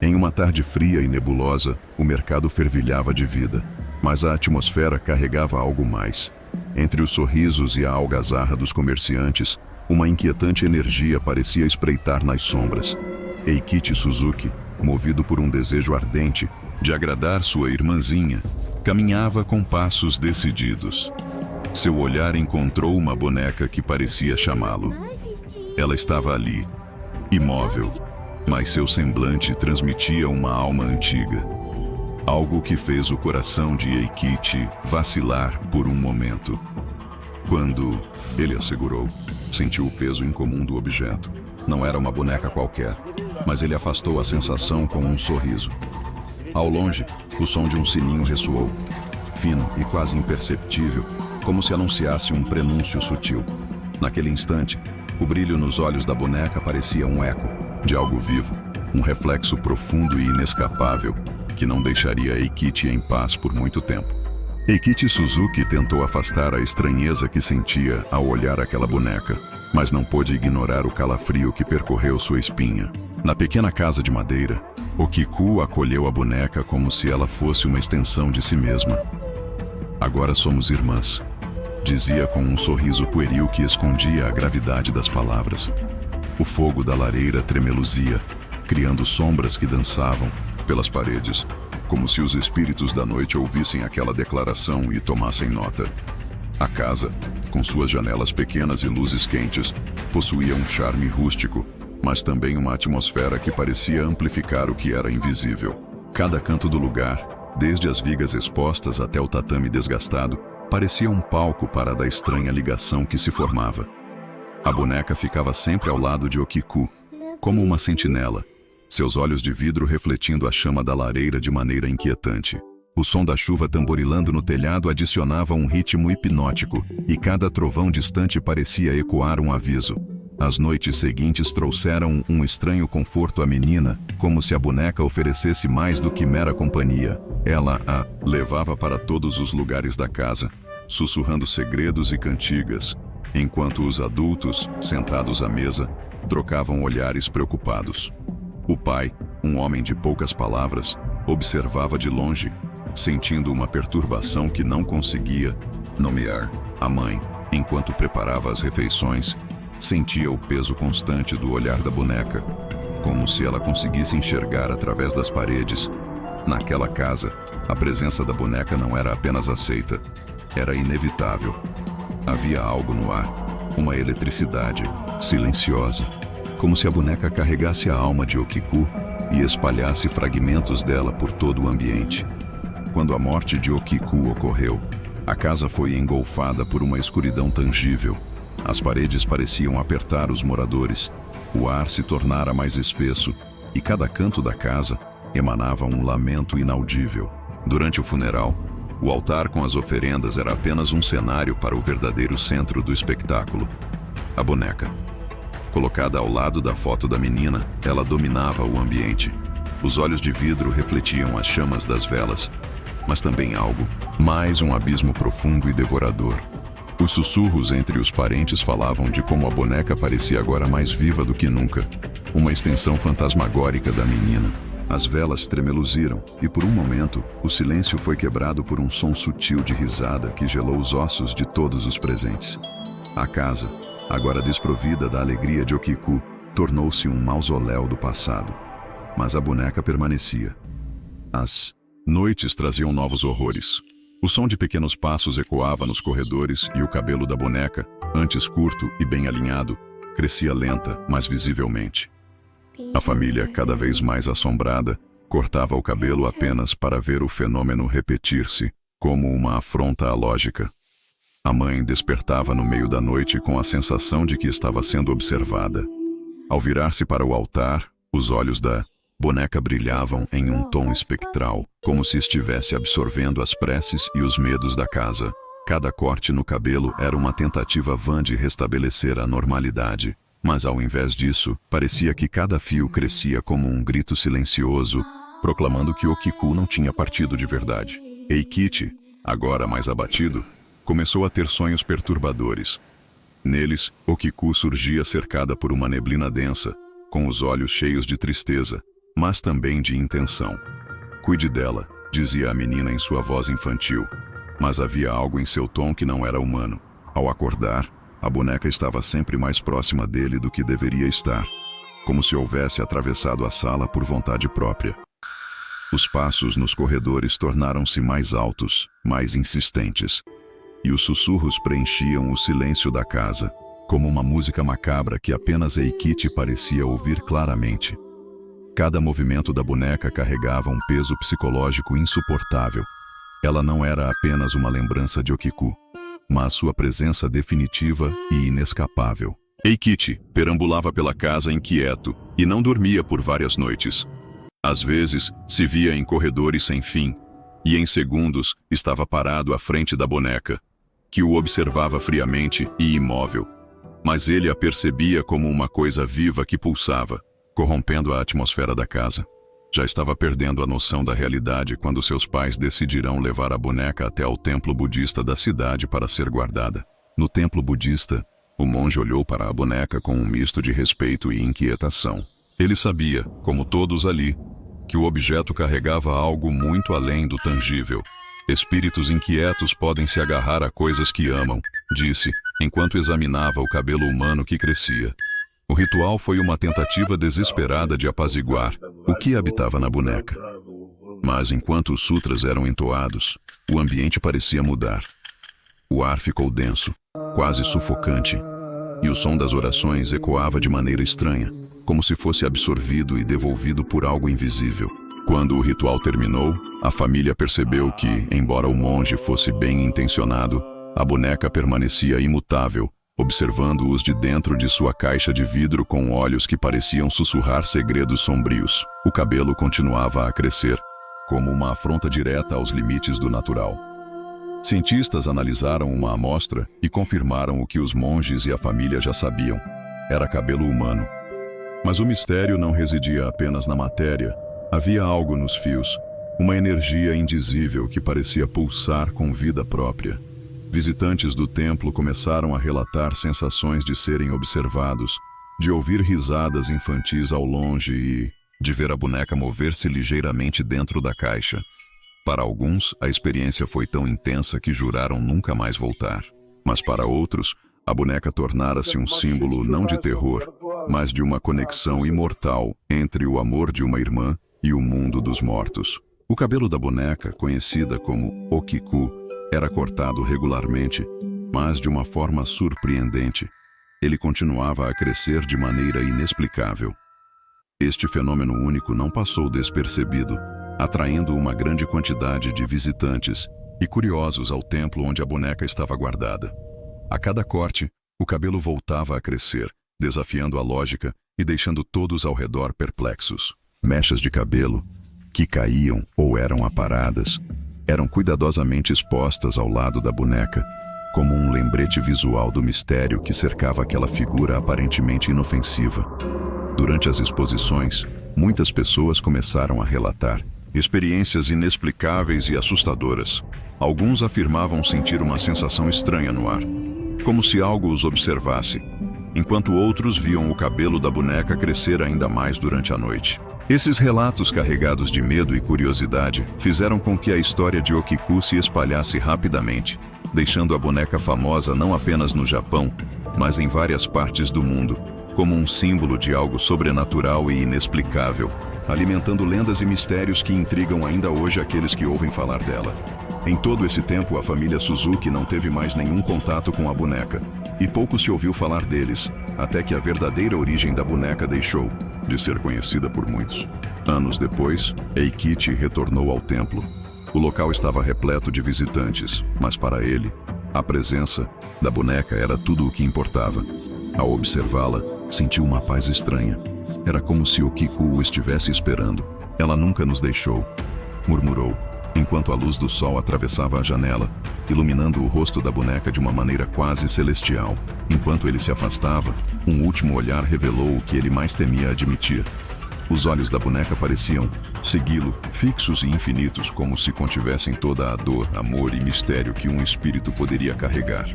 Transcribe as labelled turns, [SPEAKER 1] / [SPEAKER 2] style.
[SPEAKER 1] Em uma tarde fria e nebulosa, o mercado fervilhava de vida, mas a atmosfera carregava algo mais. Entre os sorrisos e a algazarra dos comerciantes, uma inquietante energia parecia espreitar nas sombras. Eikichi Suzuki, movido por um desejo ardente de agradar sua irmãzinha, caminhava com passos decididos. Seu olhar encontrou uma boneca que parecia chamá-lo. Ela estava ali, imóvel, mas seu semblante transmitia uma alma antiga. Algo que fez o coração de Eikichi vacilar por um momento. Quando ele a segurou, sentiu o peso incomum do objeto. Não era uma boneca qualquer, mas ele afastou a sensação com um sorriso. Ao longe, o som de um sininho ressoou, fino e quase imperceptível, como se anunciasse um prenúncio sutil. Naquele instante, o brilho nos olhos da boneca parecia um eco de algo vivo, um reflexo profundo e inescapável, que não deixaria Eikichi em paz por muito tempo. Eikichi Suzuki tentou afastar a estranheza que sentia ao olhar aquela boneca, mas não pôde ignorar o calafrio que percorreu sua espinha. Na pequena casa de madeira, Okiku acolheu a boneca como se ela fosse uma extensão de si mesma. "Agora somos irmãs", dizia com um sorriso pueril que escondia a gravidade das palavras. O fogo da lareira tremeluzia, criando sombras que dançavam pelas paredes, como se os espíritos da noite ouvissem aquela declaração e tomassem nota. A casa, com suas janelas pequenas e luzes quentes, possuía um charme rústico, mas também uma atmosfera que parecia amplificar o que era invisível. Cada canto do lugar, desde as vigas expostas até o tatame desgastado, parecia um palco para a estranha ligação que se formava. A boneca ficava sempre ao lado de Okiku, como uma sentinela, seus olhos de vidro refletindo a chama da lareira de maneira inquietante. O som da chuva tamborilando no telhado adicionava um ritmo hipnótico, e cada trovão distante parecia ecoar um aviso. As noites seguintes trouxeram um estranho conforto à menina, como se a boneca oferecesse mais do que mera companhia. Ela a levava para todos os lugares da casa, sussurrando segredos e cantigas, enquanto os adultos, sentados à mesa, trocavam olhares preocupados. O pai, um homem de poucas palavras, observava de longe, sentindo uma perturbação que não conseguia nomear. A mãe, enquanto preparava as refeições, sentia o peso constante do olhar da boneca, como se ela conseguisse enxergar através das paredes. Naquela casa, a presença da boneca não era apenas aceita, era inevitável. Havia algo no ar, uma eletricidade, silenciosa, como se a boneca carregasse a alma de Okiku e espalhasse fragmentos dela por todo o ambiente. Quando a morte de Okiku ocorreu, a casa foi engolfada por uma escuridão tangível. As paredes pareciam apertar os moradores, o ar se tornara mais espesso e cada canto da casa emanava um lamento inaudível. Durante o funeral, o altar com as oferendas era apenas um cenário para o verdadeiro centro do espetáculo. A boneca. Colocada ao lado da foto da menina, ela dominava o ambiente. Os olhos de vidro refletiam as chamas das velas, mas também algo, mais um abismo profundo e devorador. Os sussurros entre os parentes falavam de como a boneca parecia agora mais viva do que nunca, uma extensão fantasmagórica da menina. As velas tremeluziram, e por um momento, o silêncio foi quebrado por um som sutil de risada que gelou os ossos de todos os presentes. A casa, agora desprovida da alegria de Okiku, tornou-se um mausoléu do passado. Mas a boneca permanecia. As noites traziam novos horrores. O som de pequenos passos ecoava nos corredores e o cabelo da boneca, antes curto e bem alinhado, crescia lenta, mas visivelmente. A família, cada vez mais assombrada, cortava o cabelo apenas para ver o fenômeno repetir-se, como uma afronta à lógica. A mãe despertava no meio da noite com a sensação de que estava sendo observada. Ao virar-se para o altar, os olhos da boneca brilhavam em um tom espectral, como se estivesse absorvendo as preces e os medos da casa. Cada corte no cabelo era uma tentativa vã de restabelecer a normalidade. Mas ao invés disso, parecia que cada fio crescia como um grito silencioso, proclamando que Okiku não tinha partido de verdade. Eikichi, agora mais abatido, começou a ter sonhos perturbadores. Neles, Okiku surgia cercada por uma neblina densa, com os olhos cheios de tristeza, mas também de intenção. Cuide dela, dizia a menina em sua voz infantil, mas havia algo em seu tom que não era humano. Ao acordar, a boneca estava sempre mais próxima dele do que deveria estar, como se houvesse atravessado a sala por vontade própria. Os passos nos corredores tornaram-se mais altos, mais insistentes, e os sussurros preenchiam o silêncio da casa, como uma música macabra que apenas Eikiti parecia ouvir claramente. Cada movimento da boneca carregava um peso psicológico insuportável. Ela não era apenas uma lembrança de Okiku, mas sua presença definitiva e inescapável. Eikiti perambulava pela casa inquieto e não dormia por várias noites. Às vezes, se via em corredores sem fim, e em segundos estava parado à frente da boneca, que o observava friamente e imóvel. Mas ele a percebia como uma coisa viva que pulsava, corrompendo a atmosfera da casa. Já estava perdendo a noção da realidade quando seus pais decidirão levar a boneca até ao templo budista da cidade para ser guardada. No templo budista, o monge olhou para a boneca com um misto de respeito e inquietação. Ele sabia, como todos ali, que o objeto carregava algo muito além do tangível. Espíritos inquietos podem se agarrar a coisas que amam, disse, enquanto examinava o cabelo humano que crescia. O ritual foi uma tentativa desesperada de apaziguar o que habitava na boneca. Mas enquanto os sutras eram entoados, o ambiente parecia mudar. O ar ficou denso, quase sufocante, e o som das orações ecoava de maneira estranha, como se fosse absorvido e devolvido por algo invisível. Quando o ritual terminou, a família percebeu que, embora o monge fosse bem intencionado, a boneca permanecia imutável, observando-os de dentro de sua caixa de vidro com olhos que pareciam sussurrar segredos sombrios. O cabelo continuava a crescer, como uma afronta direta aos limites do natural. Cientistas analisaram uma amostra e confirmaram o que os monges e a família já sabiam. Era cabelo humano. Mas o mistério não residia apenas na matéria. Havia algo nos fios, uma energia indizível que parecia pulsar com vida própria. Visitantes do templo começaram a relatar sensações de serem observados, de ouvir risadas infantis ao longe e de ver a boneca mover-se ligeiramente dentro da caixa. Para alguns, a experiência foi tão intensa que juraram nunca mais voltar. Mas para outros, a boneca tornara-se um símbolo não de terror, mas de uma conexão imortal entre o amor de uma irmã e o mundo dos mortos. O cabelo da boneca, conhecida como Okiku, era cortado regularmente, mas de uma forma surpreendente. Ele continuava a crescer de maneira inexplicável. Este fenômeno único não passou despercebido, atraindo uma grande quantidade de visitantes e curiosos ao templo onde a boneca estava guardada. A cada corte, o cabelo voltava a crescer, desafiando a lógica e deixando todos ao redor perplexos. Mechas de cabelo, que caíam ou eram aparadas, eram cuidadosamente expostas ao lado da boneca, como um lembrete visual do mistério que cercava aquela figura aparentemente inofensiva. Durante as exposições, muitas pessoas começaram a relatar experiências inexplicáveis e assustadoras. Alguns afirmavam sentir uma sensação estranha no ar, como se algo os observasse, enquanto outros viam o cabelo da boneca crescer ainda mais durante a noite. Esses relatos carregados de medo e curiosidade fizeram com que a história de Okiku se espalhasse rapidamente, deixando a boneca famosa não apenas no Japão, mas em várias partes do mundo, como um símbolo de algo sobrenatural e inexplicável, alimentando lendas e mistérios que intrigam ainda hoje aqueles que ouvem falar dela. Em todo esse tempo, a família Suzuki não teve mais nenhum contato com a boneca, e pouco se ouviu falar deles, até que a verdadeira origem da boneca deixou de ser conhecida por muitos. Anos depois, Eikiti retornou ao templo. O local estava repleto de visitantes, mas para ele, a presença da boneca era tudo o que importava. Ao observá-la, sentiu uma paz estranha. Era como se Okiku o estivesse esperando. Ela nunca nos deixou, murmurou, enquanto a luz do sol atravessava a janela, iluminando o rosto da boneca de uma maneira quase celestial. Enquanto ele se afastava, um último olhar revelou o que ele mais temia admitir. Os olhos da boneca pareciam segui-lo, fixos e infinitos, como se contivessem toda a dor, amor e mistério que um espírito poderia carregar.